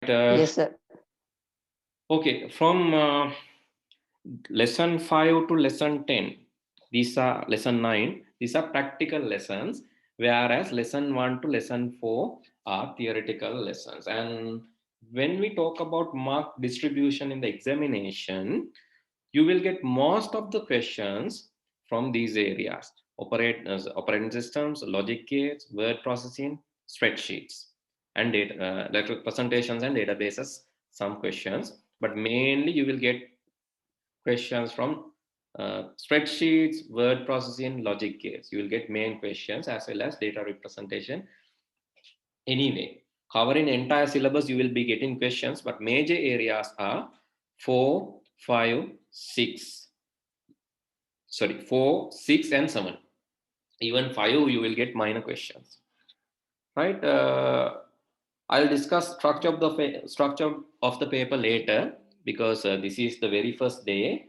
Yes, sir. Okay, from lesson 5 to lesson 10, these are lesson 9, these are practical lessons, whereas lesson 1 to lesson 4 are theoretical lessons. And when we talk about mark distribution in the examination, you will get most of the questions from these areas: operating systems, logic gates, word processing, spreadsheets, and data representations and databases, some questions. But mainly you will get questions from spreadsheets, word processing, logic gates. You will get main questions as well as data representation. Anyway, covering entire syllabus, you will be getting questions, but major areas are 4, 5, 6. Sorry, 4, 6, and 7. Even 5, you will get minor questions. Right? I'll discuss structure of the paper later, because this is the very first day.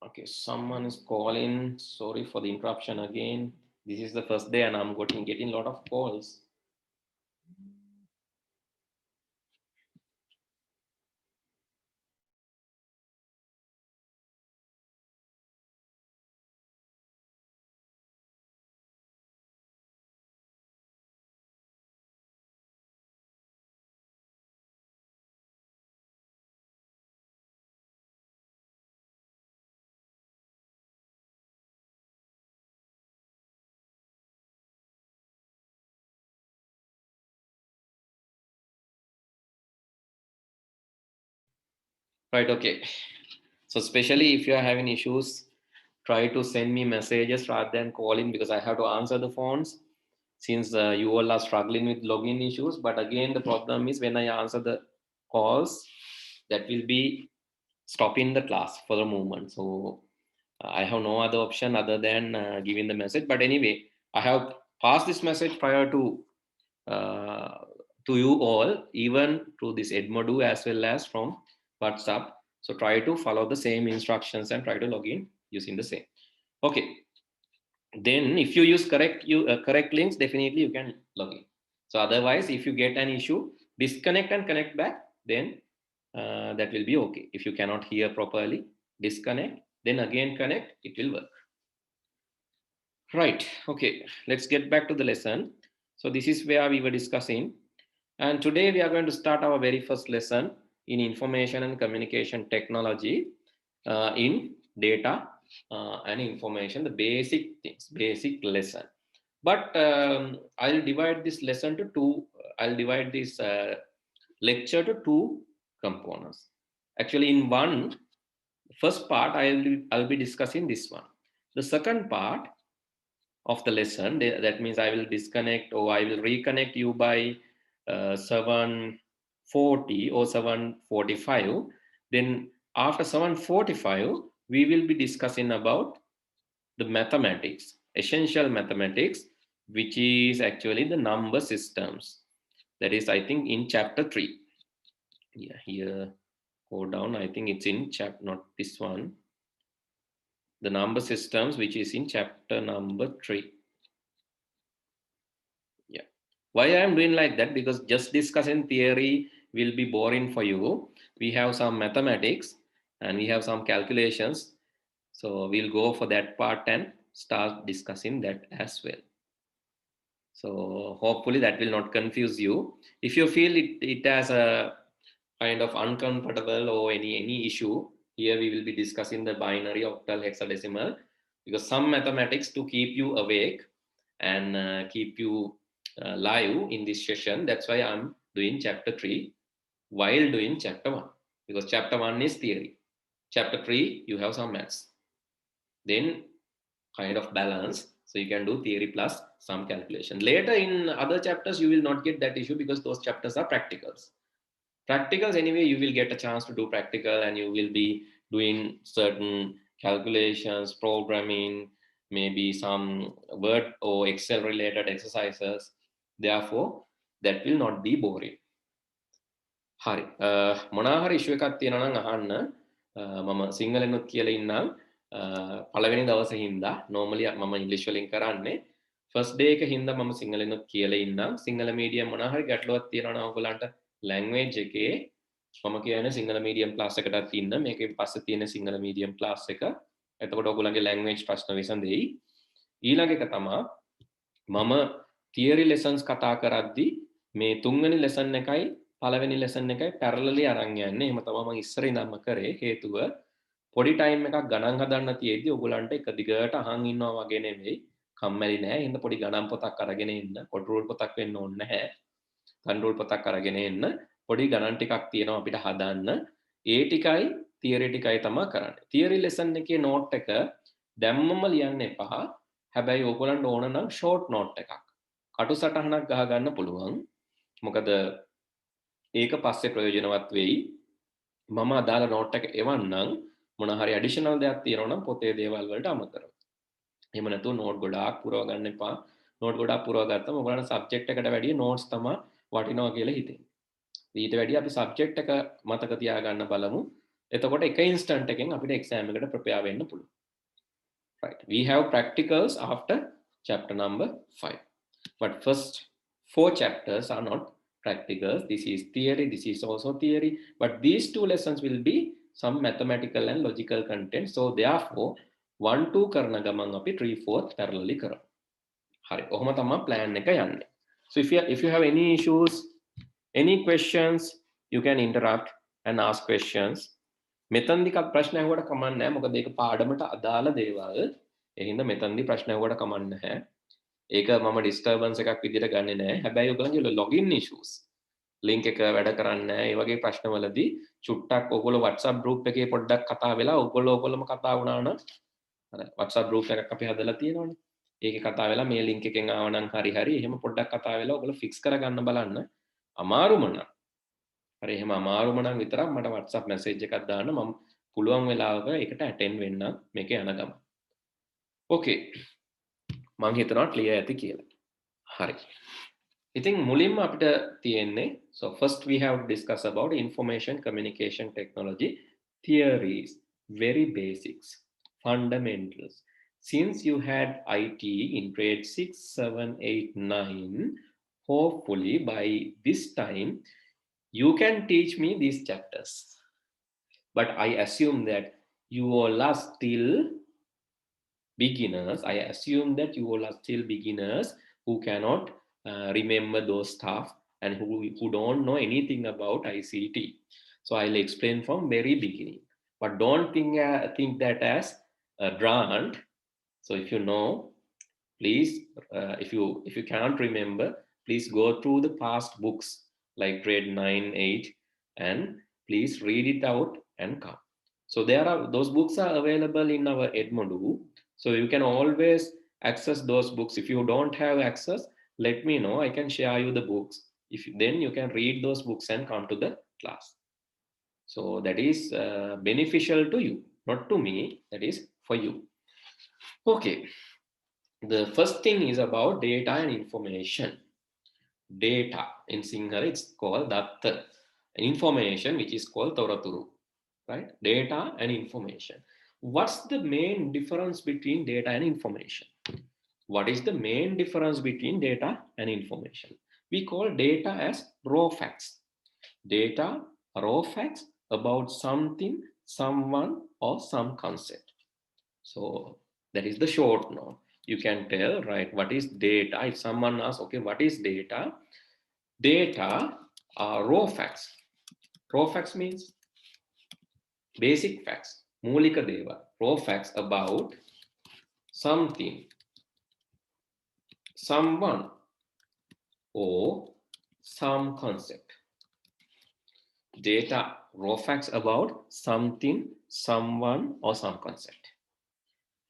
Okay, someone is calling. Sorry for the interruption again. This is the first day and I'm getting a lot of calls. Right, okay. So especially if you are having issues, try to send me messages rather than calling, because I have to answer the phones, since you all are struggling with login issues. But again, the problem is when I answer the calls, that will be stopping the class for the moment. So I have no other option other than giving the message. But anyway, I have passed this message prior to you all, even through this Edmodo as well as from WhatsApp. So try to follow the same instructions and try to log in using the same. Okay. Then if you use correct links, definitely you can log in. So otherwise, if you get an issue, disconnect and connect back, then that will be okay. If you cannot hear properly, disconnect, then again connect, it will work. Right, okay, let's get back to the lesson. So this is where we were discussing, and today we are going to start our very first lesson in information and communication technology, in data and information, the basic things, basic lesson. But I'll divide this lesson to two, I'll divide this lecture to two components. Actually, in one, first part, I'll be discussing this one. The second part of the lesson, that means I will disconnect or I will reconnect you by 7:40 or 7:45. Then after 7:45, we will be discussing about the mathematics, essential mathematics, which is actually the number systems. That is, I think, in chapter 3. Yeah, here, go down. I think it's in chapter, not this one. The number systems, which is in chapter number 3. Yeah. Why I am doing like that? Because just discussing theory will be boring for you. We have some mathematics and we have some calculations. So we'll go for that part and start discussing that as well. So hopefully that will not confuse you. If you feel it has a kind of uncomfortable or any issue, here we will be discussing the binary, octal, hexadecimal, because some mathematics to keep you awake and keep you live in this session. That's why I'm doing chapter 3 while doing chapter 1, because chapter 1 is theory. Chapter 3, you have some maths. Then kind of balance. So you can do theory plus some calculation. Later in other chapters, you will not get that issue because those chapters are practicals. Practicals, anyway, you will get a chance to do practical and you will be doing certain calculations, programming, maybe some Word or Excel related exercises. Therefore, that will not be boring. හරි මොනාහරි ඉෂුව එකක් තියෙනවා නම් අහන්න මම සිංහලෙන්වත් කියලා ඉන්නම් පළවෙනි දවසේ හින්දා normally මම ඉංග්‍රීසි වලින් කරන්නේ first day එක හින්දා මම සිංහලෙනුත් කියලා ඉන්නම්. සිංහල medium මොනවා හරි ගැටලුවක් තියෙනවා නම් ඔයගලන්ට language එකේ මම කියන්නේ සිංහල medium class එකටත් ඉන්න. මේකෙන් පස්සේ තියෙන සිංහල medium class එක. එතකොට ඔයගලන්ගේ language ප්‍රශ්න විසඳෙයි. ඊළඟ එක තමයි මම theory lessons කතා කරද්දී මේ තුන්වෙනි lesson එකයි පළවෙනි lesson එකයි parallelly අරන් යන්නේ. එහෙම තමයි මම ඉස්සර ඉඳන්ම කරේ. හේතුව පොඩි time එකක් ගණන් හදන්න තියෙද්දි ඔයගලන්ට එක දිගට අහන් ඉන්නවා වගේ නෙමෙයි. කම්මැලි නෑ. එහෙනම් පොඩි ගණන් පොතක් අරගෙන ඉන්න. කොට රූල් පොතක් වෙන්න ඕනේ නැහැ. ගණන් රූල් පොතක් අරගෙන එන්න. පොඩි ගණන් ටිකක් තියෙනවා අපිට හදන්න. ඒ ටිකයි theory ටිකයි තමයි කරන්නේ. theory lesson එකේ note එක දැම්මම ලියන්න එපා. හැබැයි ඔයගලන්ට ඕන නම් short note එකක්. කටු සටහනක් ගහ ගන්න පුළුවන්. මොකද ඒක පස්සේ ප්‍රයෝජනවත් වෙයි. මම අදාළ note එක එවන්නම් මොන හරි additional දෙයක් තියෙනවා නම් පොතේ දේවල් වලට අමතරව. එහෙම නැතුව note ගොඩාක් පුරව ගන්න එපා. note ගොඩාක් පුරව ගත්තම ඔයගලන්ට subject එකට වැඩිය notes තමයි වටිනවා කියලා හිතෙන්නේ. ඊට වැඩිය අපි subject එක මතක තියාගන්න බලමු. එතකොට එක instant එකෙන් අපිට exam එකට prepare වෙන්න පුළුවන්. Right. We have practicals after chapter number 5. But first 4 chapters are not practicals. This is theory. This is also theory. But these 2 lessons will be some mathematical and logical content. So therefore, 1-2 කරන ගමන් අපි 3-4 parallelly කරමු. හරි. ඔහොම තමයි plan එක යන්නේ. So if you have any issues, any questions, you can interrupt and ask questions. මෙතනදි ප්‍රශ්න අහුවට කමක් නැහැ. මොකද ඒක පාඩමට අදාළ දේවල්. ඒ හින්දා මෙතනදි ප්‍රශ්න අහුවට කමක් නැහැ. ඒක මම disturbance එකක් විදිහට ගන්නෙ නැහැ. හැබැයි ඔයගොල්ලන්ගේ login issues link එක වැඩ කරන්නේ නැහැ. ඒ වගේ ප්‍රශ්නවලදී චුට්ටක් ඔයගොල්ලෝ WhatsApp group එකේ පොඩ්ඩක් කතා වෙලා ඔයගොල්ලෝම කතා වුණා නම් අර WhatsApp group එකක් අපි හදලා තියෙනවනේ. ඒකේ කතා වෙලා මේ link එකෙන් ආව නම් හරි එහෙම පොඩ්ඩක් කතා වෙලා ඔයගොල්ලෝ fix කරගන්න බලන්න. අමාරුම නම් හරි එහෙම අමාරුම නම් විතරක් මට WhatsApp message එකක් දාන්න මම පුළුවන් වෙලාවක ඒකට attend වෙන්න මේක යන ගම. Okay. මම හිතනවා clear ඇති කියලා. හරි. ඉතින් මුලින්ම අපිට තියෙන්නේ so first we have discussed about information communication technology theories, very basics, fundamentals. Since you had IT in grade 6, 7, 8, 9, hopefully by this time you can teach me these chapters. But I assume that you all are still beginners. I assume that you all are still beginners who cannot remember those stuff and who don't know anything about ICT. So I'll explain from very beginning. But don't think that as a grant. So if you know, please, if you cannot remember, please go through the past books like grade 9, 8, and please read it out and come. So those books are available in our Ed module. So you can always access those books. If you don't have access, let me know. I can share you the books. Then you can read those books and come to the class. So that is beneficial to you, not to me. That is for you. Okay. The first thing is about data and information. Data in Sinhala it's called datta. Information which is called thoraturu. Right? Data and information. What's the main difference between data and information? What is the main difference between data and information? We call data as raw facts. Data, raw facts about something, someone, or some concept. So that is the short note. You can tell, right, what is data? If someone asks, okay, what is data? Data are raw facts. Raw facts means basic facts. Mulika deva. Raw facts about something, someone, or some concept. Data, raw facts about something, someone, or some concept.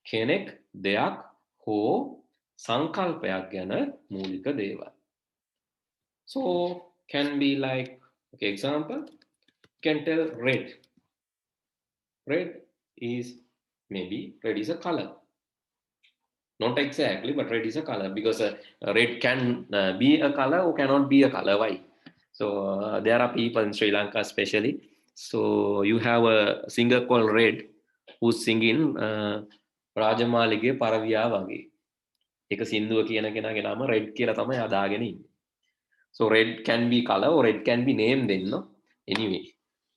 Kenek, deyak, ho, sankalpayak gana mulika deva. So can be like, okay, example, can tell red. Red is maybe red is a color. Not exactly, but red is a color because red can be a color or cannot be a color. Why? So there are people in Sri Lanka especially. So you have a singer called Red who's singing Rajamalige Paraviya Wage. එක සින්දුව කියන කෙනාගේ නම red කියලා තමයි අදාගෙන ඉන්නේ. So red can be color or red can be name then, no? Anyway,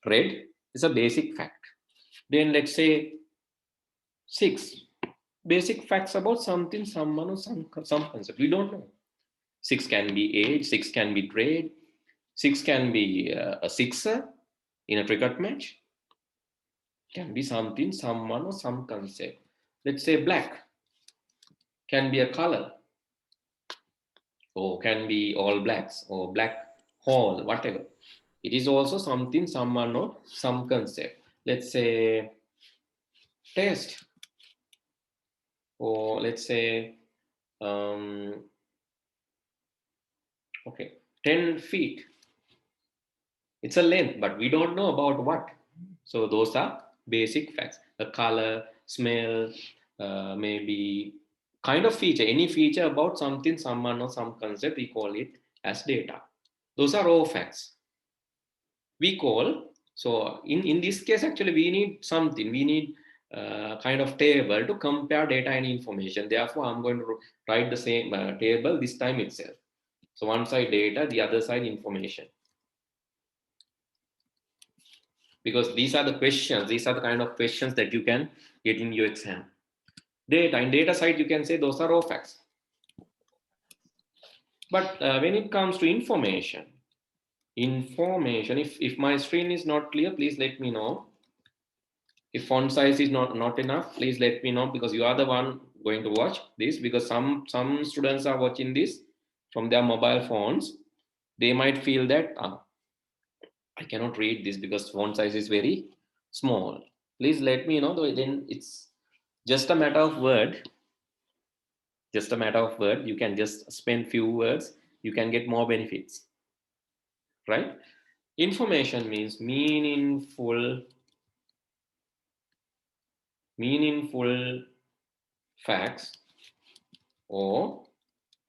red is a basic fact. Then let's say 6 basic facts about something, someone, or some concept. We don't know. 6 can be age, 6 can be trade, 6 can be a sixer in a cricket match. Can be something, someone, or some concept. Let's say black can be a color, or can be all blacks, or black hole, whatever. It is also something, someone, or some concept. Let's say test, or let's say, okay, 10 feet. It's a length, but we don't know about what. So those are basic facts. A color, smell, maybe kind of feature, any feature about something, someone, or some concept, we call it as data. Those are raw facts. We call, so in this case, actually, we need something. We need kind of table to compare data and information. Therefore, I'm going to write the same table this time itself. So one side data, the other side information. Because these are the questions, these are the kind of questions that you can get in your exam. Data, in data side, you can say those are raw facts. But when it comes to information, if my screen is not clear, please let me know. If font size is not enough, please let me know, because you are the one going to watch this, because some students are watching this from their mobile phones. They might feel that I cannot read this because font size is very small. Please let me know, though then it's just a matter of word. Just a matter of word. You can just spend few words. You can get more benefits, right? Information means meaningful facts or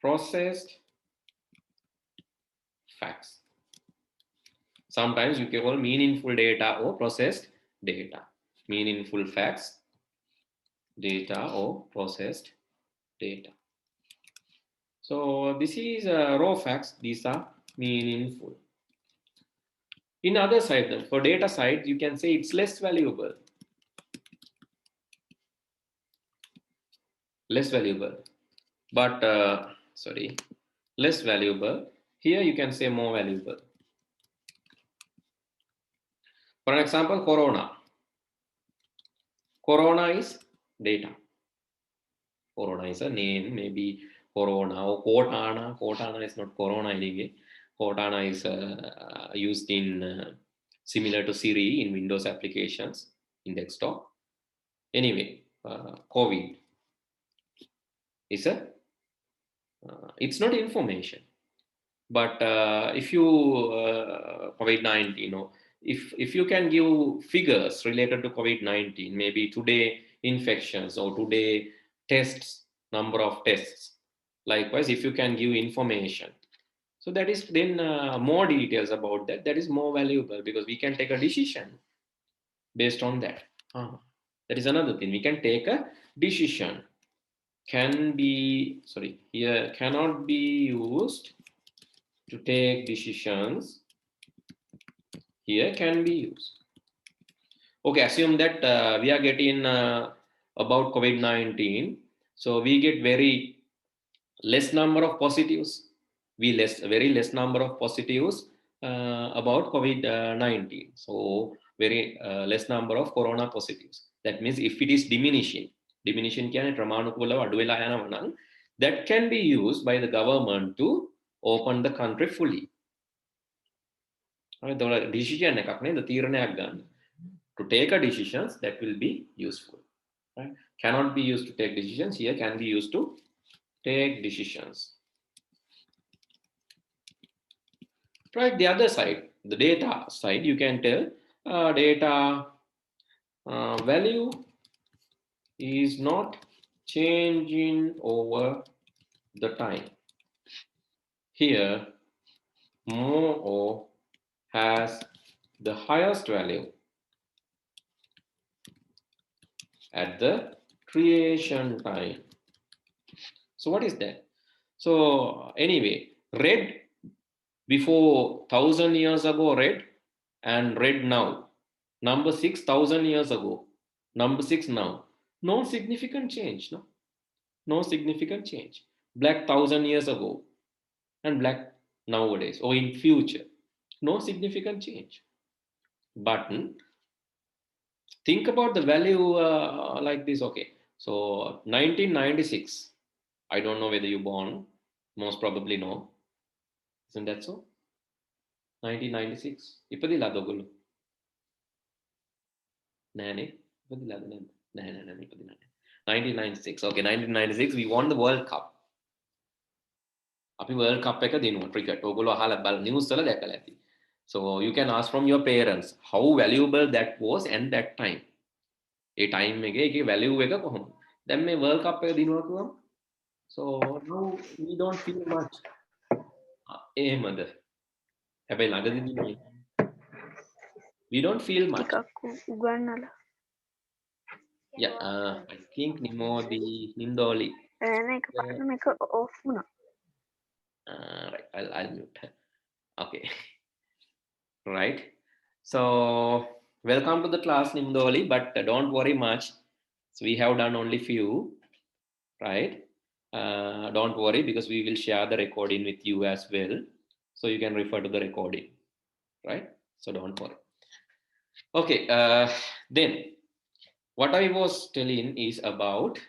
processed facts. Sometimes you can call meaningful data or processed data. Meaningful facts, data or processed data. So this is raw facts. These are meaningful. In other side, for data side, you can say it's less valuable. Less valuable. But, less valuable. Here you can say more valuable. For example, corona. Corona is data. Corona is a name, maybe corona or Cortana. Cortana is not corona anyway. Cortana is used in similar to Siri in Windows applications in desktop. Anyway, COVID is it's not information. But if you COVID-19, if you can give figures related to COVID-19, maybe today infections or today tests, number of tests. Likewise, if you can give information, so that is then more details about that. That is more valuable because we can take a decision based on that. That is another thing. We can take a decision. Can be, sorry, here cannot be used to take decisions. Here can be used. Okay, assume that we are getting about COVID-19. So we get very less number of positives. Very less number of positives about COVID-19. So very less number of corona positives. That means if it is diminishing කියන්නේ ප්‍රමාණිකවල අඩු වෙලා යනවා නම් that can be used by the government to open the country fully. Decision එකක් නේද තීරණයක් ගන්න. To take a decisions that will be useful. Right? Cannot be used to take decisions. Here can be used to take decisions. Right, the other side, the data side, you can tell data value is not changing over the time. Here, more or has the highest value at the creation time. So what is that? So anyway, red before 1,000 years ago, red, and red now. Number 6,000 years ago, number 6 now. No significant change, no? No significant change. Black 1,000 years ago and black nowadays or in future. No significant change. But think about the value like this. Okay, so 1996. I don't know whether you born. Most probably no. Isn't that so? 1996. ඉපදිලාද ඔයගොල්ලෝ? නෑනේ. ඉපදිලාද නැද්ද? නෑ ඉපදිලා නෑ. 1996. Okay, 1996 we won the World Cup. අපි World Cup එක දිනුවා cricket. ඔයගොල්ලෝ අහලා බල news වල දැකලා ඇති. So you can ask from your parents how valuable that was and that time. A time එකේ ඒකේ value එක කොහොමද? දැන් මේ World Cup එක දිනුවා කිව්වම so now we don't feel much. එහෙමද? හැබැයි ළඟදී දිනුනේ. We don't feel much. Yeah, I think Nimodi, Nindoli. Right, I'll mute her. Okay. Right. So welcome to the class, Nimdoli, but don't worry much. So we have done only few, right? Don't worry because we will share the recording with you as well. So you can refer to the recording, right? So don't worry. Okay, then what I was telling is about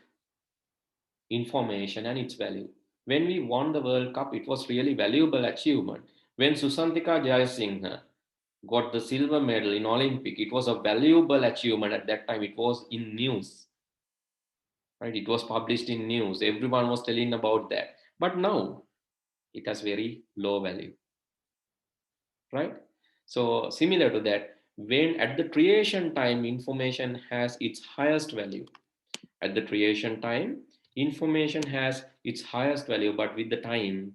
information and its value. When we won the World Cup, it was really valuable achievement. When Susantika Jayasinghe got the silver medal in Olympic, it was a valuable achievement at that time. It was in news, right? It was published in news. Everyone was telling about that. But now it has very low value, right? So similar to that, when at the creation time, information has its highest value. At the creation time, information has its highest value, but with the time,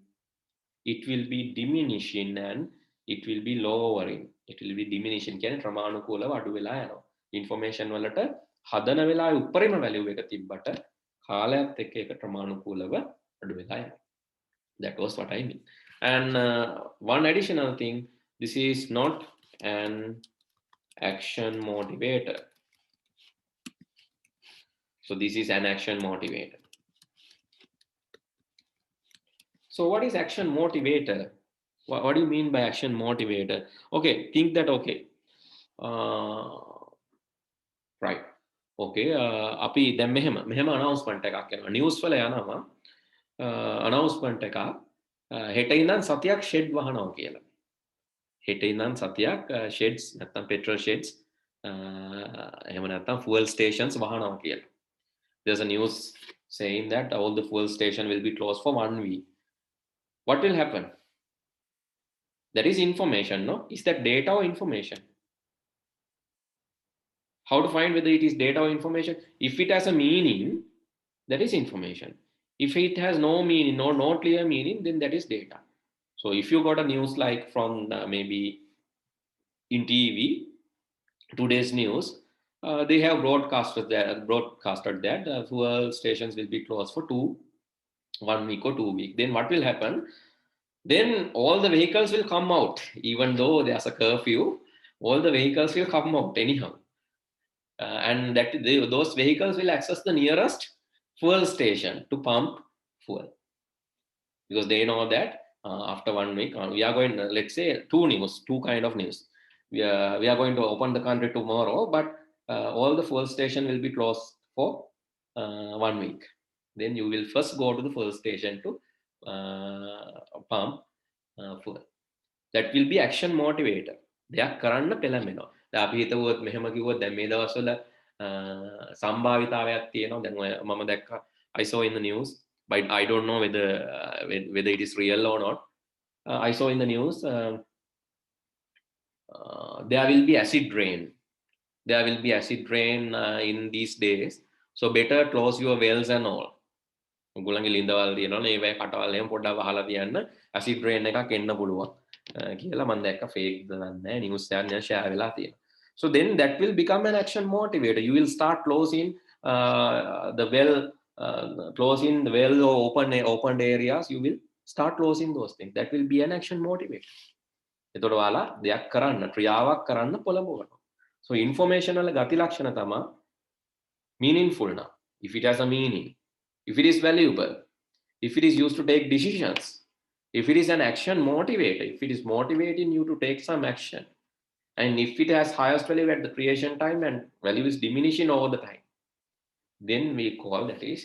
it will be diminishing and it will be lowering. It will be diminishing. කියන්නේ ක්‍රමානුකූලව අඩු වෙලා යනවා. information වලට හදන වෙලාවේ උඩරිම value එක තිබ්බට කාලයත් එක්ක ඒක ක්‍රමානුකූලව අඩු වෙලා යනවා. That was what I mean. And one additional thing, this is not an action motivator. So this is an action motivator. So what is action motivator? What do you mean by action motivator? Okay, think that, okay. Right. Okay, අපි දැන් මෙහෙම announcement එකක් කරනවා. news වල යනවා announcement එකක් හෙට ඉඳන් සතියක් shed වහනවා කියලා. හෙට ඉඳන් සතියක් sheds නැත්නම් petrol sheds එහෙම නැත්නම් fuel stations වහනවා කියලා. There's a news saying that all the fuel station will be closed for 1 week. What will happen? That is information, no? Is that data or information? How to find whether it is data or information? If it has a meaning, that is information. If it has no meaning, no clear meaning, then that is data. So if you got a news like from maybe in TV, today's news, they have broadcasted that fuel stations will be closed for 1 week or 2 weeks. Then what will happen? Then all the vehicles will come out. Even though there's a curfew, all the vehicles will come out anyhow. And those vehicles will access the nearest fuel station to pump fuel. Because they know that after 1 week, we are going, let's say, two kind of news. We are going to open the country tomorrow, but all the fuel station will be closed for 1 week. Then you will first go to the fuel station to pump fuel. That will be action motivator. දෙයක් කරන්න පෙළඹෙනවා. දැන් අපි හිතුවොත් මෙහෙම කිව්වොත් දැන් මේ දවස්වල සම්භාවිතාවයක් තියෙනවා. දැන් ඔය මම දැක්කා I saw in the news, but I don't know whether it is real or not. I saw in the news there will be acid rain. There will be acid rain in these days. So better close your wells and all. ඔයගොල්ලන්ගේ ලින්දවල් තියෙනවනේ ඒවැ කටවල් එහෙම පොඩ්ඩක් වහලා තියන්න acid rain එකක් එන්න පුළුවන් කියලා මම දැක්ක fake දන්නේ news එකක් share වෙලා තියෙනවා. So then that will become an action motivator. You will start closing the well closing the wells or open areas, you will start closing those things. That will be an action motivator. එතකොට ඔයාලා දෙයක් කරන්න ක්‍රියාවක් කරන්න පොළඹවනවා. So information වල ගති ලක්ෂණ තමයි meaningful now. If it has a meaning, if it is valuable, if it is used to take decisions, if it is an action motivator, if it is motivating you to take some action, and if it has highest value at the creation time and value is diminishing over the time, then we call that is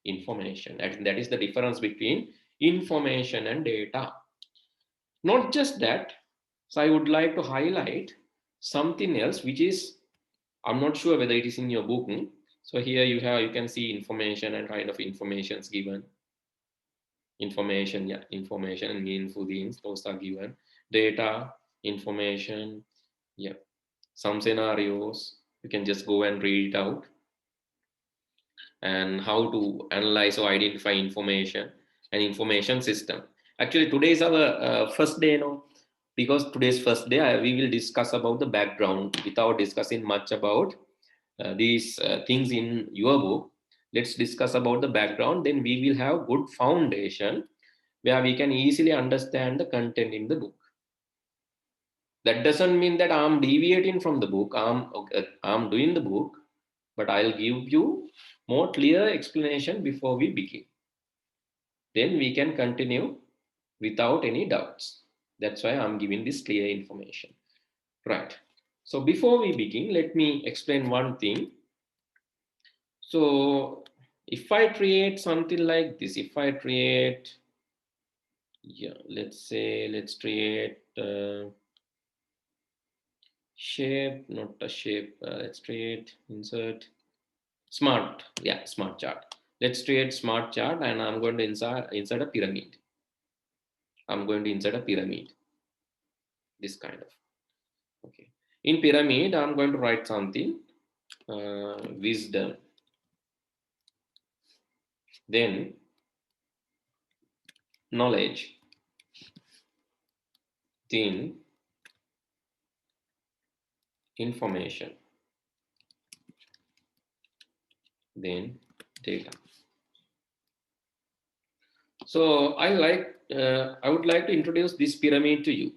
information. And that is the difference between information and data. Not just that, so I would like to highlight something else, which is, I'm not sure whether it is in your book. So here you can see information and kind of informations given. Information and meaningful things, those are given. Data, information, some scenarios, you can just go and read it out. And how to analyze or identify information and information system. Actually, today is our first day, because today's first day, we will discuss about the background without discussing much about these things in your book. Let's discuss about the background, then we will have good foundation where we can easily understand the content in the book. That doesn't mean that I'm deviating from the book, I'm doing the book, but I'll give you more clear explanation before we begin. Then we can continue without any doubts. That's why I'm giving this clear information. Right. So before we begin, let me explain one thing. So if I create something like this, if I create, let's create shape, not a shape, let's create, insert, smart chart. Let's create smart chart, and I'm going to insert a pyramid. I'm going to insert a pyramid, this kind of. Okay. In pyramid, I'm going to write something, wisdom, then knowledge, then information, then data. So I would like to introduce this pyramid to you.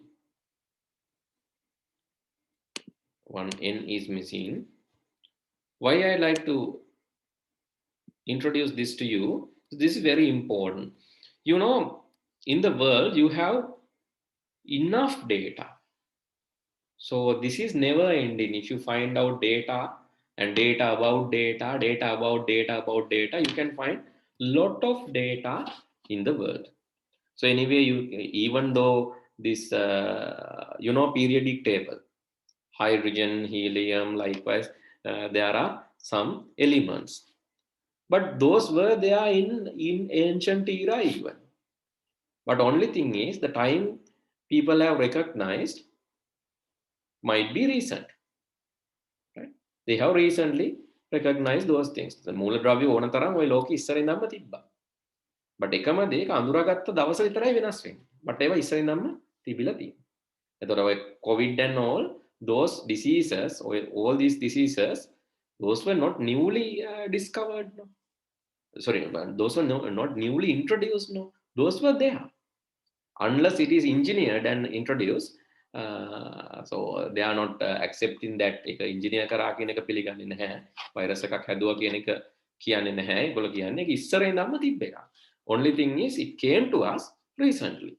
One N is missing. Why I like to introduce this to you? This is very important. You know, in the world, you have enough data. So this is never ending. If you find out data and data about data, data about data about data, you can find lot of data in the world. So anyway, even though this, periodic table, hydrogen, helium, likewise, there are some elements. But those were there in ancient era even. But only thing is, the time people have recognized might be recent. Right? They have recently recognized those things. The මූලද්‍රව්‍ය ඕන තරම් ওই ලෝකෙ ඉස්සරින්දම්ම තිබ්බා. But එකම දේ අඳුරගත්ත දවස විතරයි වෙනස් වෙන්නේ. But ඒවා ඉස්සරින්දම්ම තිබිලා තියෙනවා. එතකොට ඔය COVID and all those diseases, all these diseases, those were not newly discovered. No? Sorry, those were not newly introduced. No, those were there. Unless it is engineered and introduced, so they are not accepting that එක engineer කරා කියන එක පිළිගන්නේ නැහැ. virus එකක් හැදුවා කියන එක කියන්නේ නැහැ. ඒගොල්ලෝ කියන්නේ ඒක ඉස්සර ඉඳන්ම තිබ්බ එකක්. Only thing is it came to us recently.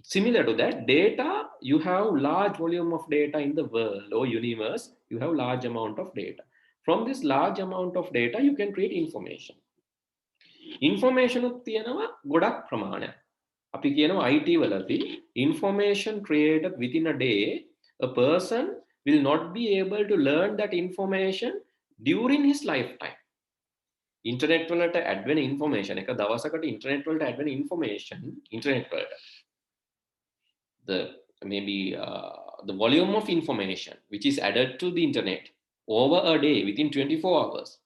Similar to that, data, you have large volume of data in the world or universe, you have large amount of data. From this large amount of data, you can create information. Information උත් තියෙනවා ගොඩක් ප්‍රමාණයක්. අපි කියනවා IT වලදී information created within a day, a person will not be able to learn that information during his lifetime. Internet වලට add වෙන information එක දවසකට internet වලට add වෙන information internet වලට the volume of information which is added to the internet over a day within 24 hours,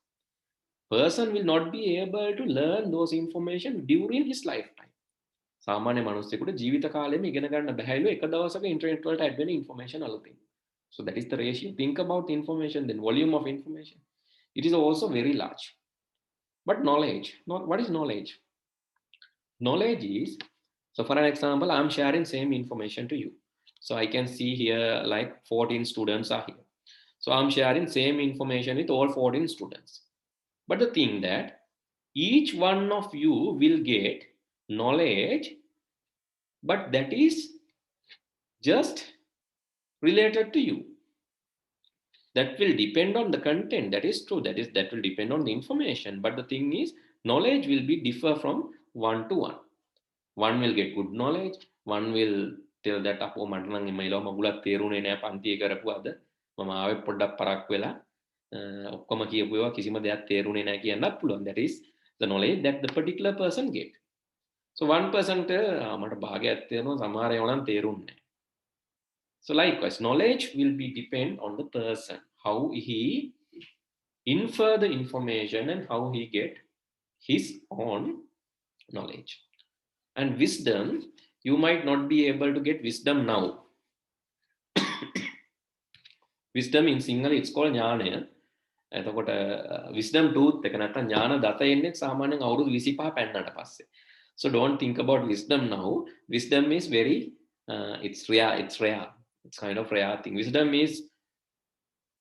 person will not be able to learn those information during his lifetime. සාමාන්‍ය මිනිස්සුෙකුට ජීවිත කාලෙම ඉගෙන ගන්න බැහැලු එක දවසක ඉන්ටර්නෙට් වලට add වෙන information අලුතින්. So that is the ratio. Think about information, then volume of information. It is also very large. But knowledge, what is knowledge? Knowledge is, so for an example, I'm sharing same information to you. So I can see here like 14 students are here. So I'm sharing same information with all 14 students. But the thing that each one of you will get knowledge, but that is just related to you. That will depend on the content. That is true. That will depend on the information. But the thing is, knowledge will be differ from one to one. One will get good knowledge. One will tell that අපෝ මට නම් එමයිලෝ මගුලක් තේරුනේ නෑ පන්තියේ කරපුවාද මම ආවේ පොඩ්ඩක් පරක් වෙලා ඔක්කොම කියපු ඒවා කිසිම දෙයක් තේරුනේ නෑ කියන්නත් පුළුවන්. That is the knowledge that the particular person get. So one person මට භාගයක් තේරෙනවා සමහර ඒවා නම් තේරුන්නේ නෑ. So likewise, knowledge will be depend on the person, how he infer the information and how he get his own knowledge. And wisdom, you might not be able to get wisdom now. Wisdom in Sinhala, it's called ඥානය. එතකොට wisdom tooth එක නැත්නම් ඥාන දත එන්නේ සාමාන්‍යයෙන් අවුරුදු 25 පෙන්නට පස්සේ. So don't think about wisdom now. Wisdom is very it's rare. It's kind of rare thing. Wisdom is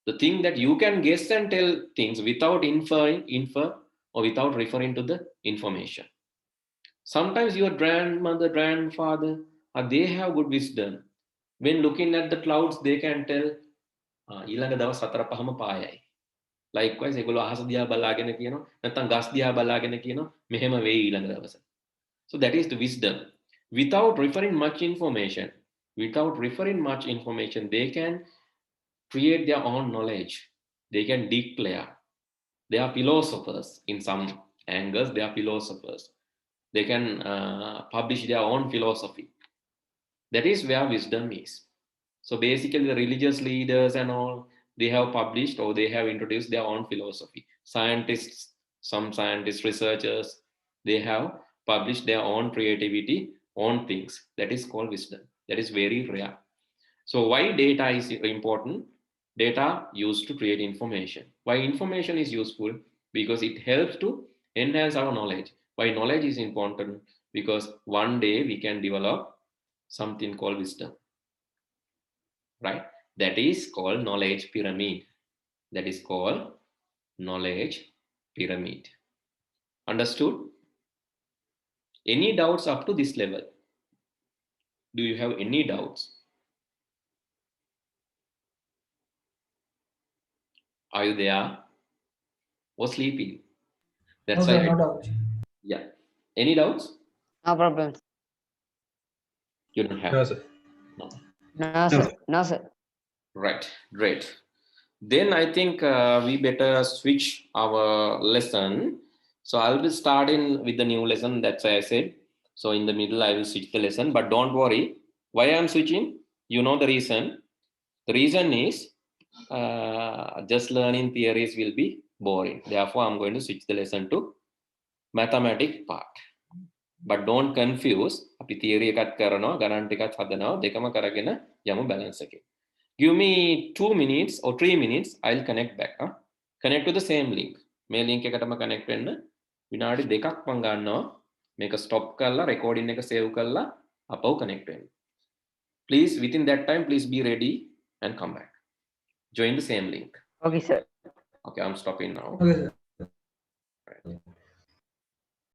the thing that you can guess and tell things without infer or without referring to the information. Sometimes your grandmother, grandfather, they have good wisdom. When looking at the clouds, they can tell ඊළඟ දවස් 4-5ම පායයි. Likewise, ඒගොල්ලෝ අහස දිහා බලාගෙන කියනවා නැත්නම් ගස් දිහා බලාගෙන කියනවා මෙහෙම වෙයි ඊළඟ දවස. So that is the wisdom. Without referring much information, they can create their own knowledge. They can declare. They are philosophers in some angles. They are philosophers. They can publish their own philosophy. That is where wisdom is. So basically the religious leaders and all, they have published or they have introduced their own philosophy. Scientists, some scientists, researchers, they have published their own creativity, own things. That is called wisdom. That is very rare. So why data is important? Data used to create information. Why information is useful? Because it helps to enhance our knowledge. Why knowledge is important? Because one day we can develop something called wisdom. Right? That is called knowledge pyramid. That is called knowledge pyramid. Understood? Any doubts up to this level? Do you have any doubts? Are you there? Or sleeping? That's okay, why. no doubt. Yeah. Any doubts? No problem. You don't have. No, sir. No, sir. Right. Great. Then I think we better switch our lesson. So I'll be starting with the new lesson. That's why I said. So in the middle, I will switch the lesson. But don't worry. Why I'm switching? You know the reason. The reason is just learning theories will be boring. Therefore, I'm going to switch the lesson to mathematics part. But don't confuse. අපි theory එකක් කරනවා, ගණන් ටිකක් හදනවා, දෙකම කරගෙන යමු balance එකේ. Give me 2 minutes or 3 minutes. I'll connect back. Connect to the same link. මේ link එකටම connect වෙන්න විනාඩි 2ක් මම ගන්නවා. මේක stop කරලා recording එක save කරලා අපව connect වෙන්න. Please within that time please be ready and come back. Join the same link. Okay, sir. Okay, I'm stopping now. Okay, sir. Right.